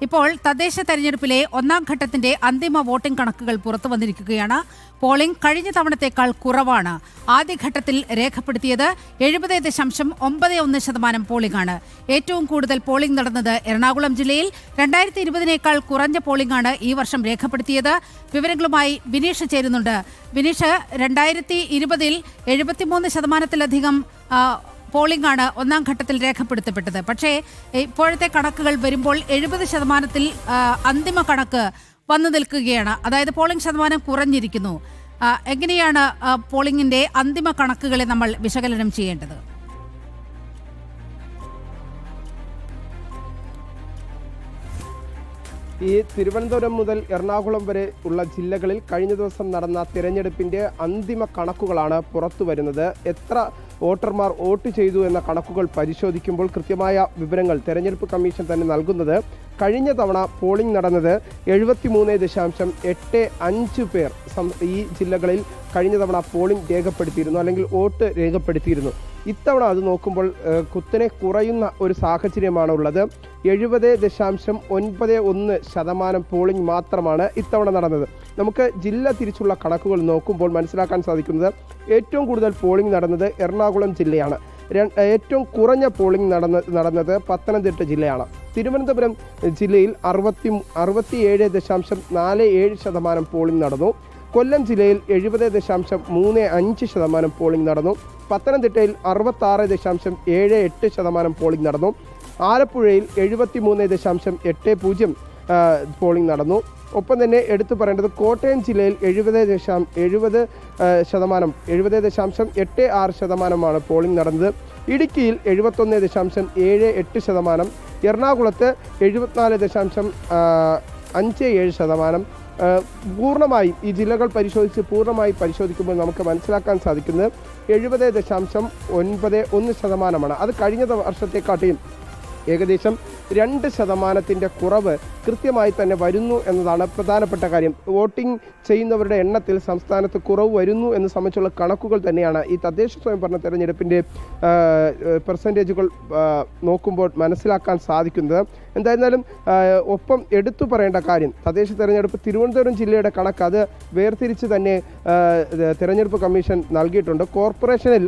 ഇപ്പോൾ തദ്ദേശ തെരഞ്ഞെടുപ്പിലെ ഒന്നാം ഘട്ടത്തിന്റെ അന്തിമ വോട്ടിംഗ് കണക്കുകൾ പുറത്തു വന്നിരിക്കുകയാണ്. പോളിംഗ് കഴിഞ്ഞ തവണത്തേക്കാൾ കുറവാണ്. ആദ്യഘട്ടത്തിൽ രേഖപ്പെടുത്തിയത് 70.91% പോളിംഗ് ആണ്. ഏറ്റവും കൂടുതൽ പോളിംഗ് നടന്നത് എറണാകുളം ജില്ലയിൽ. 2020-നേക്കാൾ കുറഞ്ഞ പോളിംഗ് ആണ് ഈ വർഷം രേഖപ്പെടുത്തിയത്. വിവരങ്ങളുമായി ബിനീഷ് ചേരുന്നുണ്ട്. ബിനീഷ്, 2020-ൽ 73%-ലധികം പോളിംഗ് ആണ് ഒന്നാം ഘട്ടത്തിൽ രേഖപ്പെടുത്തപ്പെട്ടത്. പക്ഷേ ഇപ്പോഴത്തെ കണക്കുകൾ വരുമ്പോൾ 70%-ൽ അന്തിമ കണക്ക് വന്നു നിൽക്കുകയാണ്. അതായത് പോളിംഗ് ശതമാനം കുറഞ്ഞിരിക്കുന്നു. എങ്ങനെയാണ് പോളിംഗിന്റെ അന്തിമ കണക്കുകളെ നമ്മൾ വിശകലനം ചെയ്യേണ്ടത്? ഈ തിരുവനന്തപുരം മുതൽ എറണാകുളം വരെ ഉള്ള ജില്ലകളിൽ കഴിഞ്ഞ ദിവസം നടന്ന തിരഞ്ഞെടുപ്പിന്റെ അന്തിമ കണക്കുകളാണ് പുറത്തു വരുന്നത്. എത്ര വോട്ടർമാർ വോട്ട് ചെയ്തു എന്ന കണക്കുകൾ പരിശോധിക്കുമ്പോൾ കൃത്യമായ വിവരങ്ങൾ തെരഞ്ഞെടുപ്പ് കമ്മീഷൻ തന്നെ നൽകുന്നത്. കഴിഞ്ഞ തവണ പോളിംഗ് നടന്നത് 73.85 പേർ ഈ ജില്ലകളിൽ കഴിഞ്ഞ തവണ പോളിംഗ് രേഖപ്പെടുത്തിയിരുന്നു, അല്ലെങ്കിൽ വോട്ട് രേഖപ്പെടുത്തിയിരുന്നു. ഇത്തവണ അത് നോക്കുമ്പോൾ കുത്തനെ കുറയുന്ന ഒരു സാഹചര്യമാണ് ഉള്ളത്. 70.91% പോളിംഗ് മാത്രമാണ് ഇത്തവണ നടന്നത്. നമുക്ക് ജില്ല തിരിച്ചുള്ള കണക്കുകൾ നോക്കുമ്പോൾ മനസ്സിലാക്കാൻ സാധിക്കുന്നത് ഏറ്റവും കൂടുതൽ പോളിംഗ് നടന്നത് എറണാകുളം ജില്ലയാണ്. ഏറ്റവും കുറഞ്ഞ പോളിംഗ് നടന്നത് പത്തനംതിട്ട ജില്ലയാണ്. തിരുവനന്തപുരം ജില്ലയിൽ 67.47% പോളിംഗ് നടന്നു. കൊല്ലം ജില്ലയിൽ 70.35% പോളിംഗ് നടന്നു. പത്തനംതിട്ടയിൽ 66.78% പോളിംഗ് നടന്നു. ആലപ്പുഴയിൽ 73.80 പോളിംഗ് നടന്നു. ഒപ്പം തന്നെ എടുത്തു പറയേണ്ടത് കോട്ടയം ജില്ലയിൽ 70.86% പോളിംഗ് നടന്നത്. ഇടുക്കിയിൽ 71.78%, എറണാകുളത്ത് 74.57%. പൂർണ്ണമായും ഈ ജില്ലകൾ പൂർണ്ണമായി പരിശോധിക്കുമ്പോൾ നമുക്ക് മനസ്സിലാക്കാൻ സാധിക്കുന്നത് 70.91%. അത് കഴിഞ്ഞ വർഷത്തെക്കാട്ടിയും ഏകദേശം 2% കുറവ് കൃത്യമായി തന്നെ വരുന്നു എന്നതാണ് പ്രധാനപ്പെട്ട കാര്യം. വോട്ടിംഗ് ചെയ്യുന്നവരുടെ എണ്ണത്തിൽ സംസ്ഥാനത്ത് കുറവ് വരുന്നു എന്ന് സംബന്ധിച്ചുള്ള കണക്കുകൾ തന്നെയാണ് ഈ തദ്ദേശ സ്വയംഭരണ തെരഞ്ഞെടുപ്പിൻ്റെ പെർസെൻറ്റേജുകൾ നോക്കുമ്പോൾ മനസ്സിലാക്കാൻ സാധിക്കുന്നത്. എന്തായിരുന്നാലും ഒപ്പം എടുത്തു പറയേണ്ട കാര്യം, തദ്ദേശ തെരഞ്ഞെടുപ്പ് തിരുവനന്തപുരം ജില്ലയുടെ കണക്ക് അത് വേർതിരിച്ച് തന്നെ തെരഞ്ഞെടുപ്പ് കമ്മീഷൻ നൽകിയിട്ടുണ്ട്. കോർപ്പറേഷനിൽ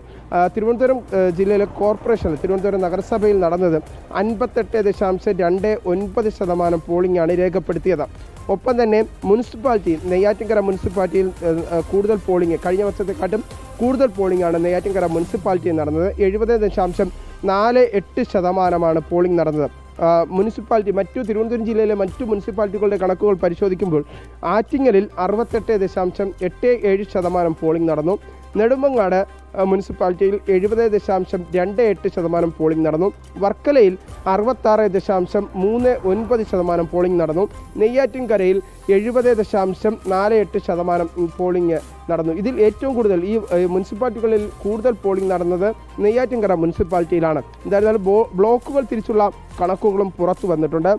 തിരുവനന്തപുരം ജില്ലയിലെ കോർപ്പറേഷനിൽ തിരുവനന്തപുരം നഗരസഭയിൽ നടന്നത് 58.29% പോളിംഗ് ആണ് രേഖപ്പെടുത്തിയത്. ഒപ്പം തന്നെ മുനിസിപ്പാലിറ്റി നെയ്യാറ്റിൻകര മുനിസിപ്പാലിറ്റിയിൽ കൂടുതൽ പോളിംഗ്, കഴിഞ്ഞ വർഷത്തെക്കാട്ടും കൂടുതൽ പോളിംഗ് ആണ് നെയ്യാറ്റിൻകര മുനിസിപ്പാലിറ്റിയിൽ നടന്നത്. 70.48% പോളിംഗ് നടന്നത്. തിരുവനന്തപുരം ജില്ലയിലെ മറ്റു മുനിസിപ്പാലിറ്റികളുടെ കണക്കുകൾ പരിശോധിക്കുമ്പോൾ ആറ്റിങ്ങലിൽ 68.87% പോളിംഗ് നടന്നു. നെടുമങ്ങാട് മുനിസിപ്പാലിറ്റിയിൽ 70.28% പോളിംഗ് നടന്നു. വർക്കലയിൽ 66.39% പോളിംഗ് നടന്നു. നെയ്യാറ്റിൻകരയിൽ 70.48% പോളിംഗ് നടന്നു. ഇതിൽ ഏറ്റവും കൂടുതൽ ഈ മുനിസിപ്പാലിറ്റികളിൽ കൂടുതൽ പോളിംഗ് നടന്നത് നെയ്യാറ്റിൻകര മുനിസിപ്പാലിറ്റിയിലാണ്. എന്തായിരുന്നാലും ബ്ലോക്കുകൾ തിരിച്ചുള്ള കണക്കുകളും പുറത്തു വന്നിട്ടുണ്ട്.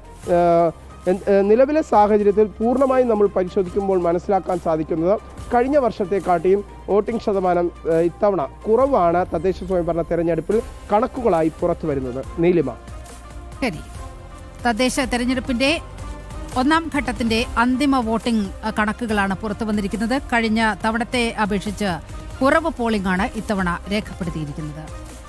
നിലവിലെ സാഹചര്യത്തിൽ പൂർണ്ണമായും നമ്മൾ പരിശോധിക്കുമ്പോൾ മനസ്സിലാക്കാൻ സാധിക്കുന്നത് കഴിഞ്ഞ വർഷത്തെക്കാട്ടിയും വോട്ടിംഗ് ശതമാനം ഇത്തവണ കുറവാണ് തദ്ദേശ സ്വയംഭരണ തെരഞ്ഞെടുപ്പിൽ കണക്കുകളായി പുറത്തു വരുന്നത്. നീലിമ, ശരി. തദ്ദേശ തെരഞ്ഞെടുപ്പിന്റെ ഒന്നാം ഘട്ടത്തിന്റെ അന്തിമ വോട്ടിംഗ് കണക്കുകളാണ് പുറത്തു വന്നിരിക്കുന്നത്. കഴിഞ്ഞ തവണത്തെ അപേക്ഷിച്ച് കുറവ് പോളിംഗ് ആണ് ഇത്തവണ രേഖപ്പെടുത്തിയിരിക്കുന്നത്.